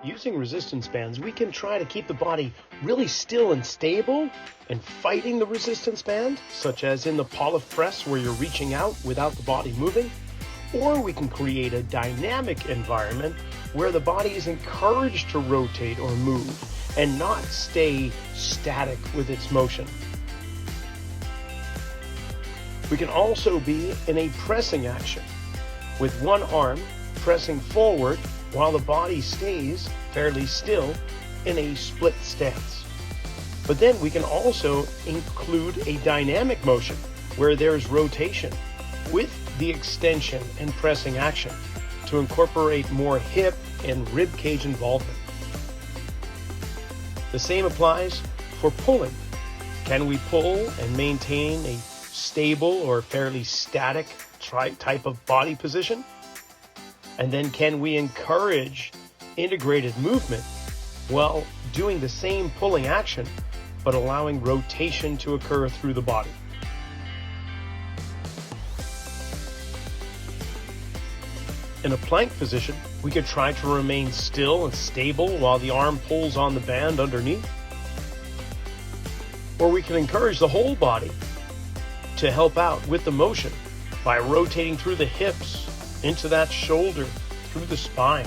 Using resistance bands, we can try to keep the body really still and stable and fighting the resistance band, such as in the polyp press where you're reaching out without the body moving. Or we can create a dynamic environment where the body is encouraged to rotate or move and not stay static with its motion. We can also be in a pressing action, with one arm pressing forward while the body stays fairly still in a split stance. But then we can also include a dynamic motion where there's rotation with the extension and pressing action to incorporate more hip and rib cage involvement. The same applies for pulling. Can we pull and maintain a stable or fairly static type of body position? And then can we encourage integrated movement while doing the same pulling action but allowing rotation to occur through the body? In a plank position, we could try to remain still and stable while the arm pulls on the band underneath. Or we can encourage the whole body to help out with the motion by rotating through the hips, into that shoulder, through the spine.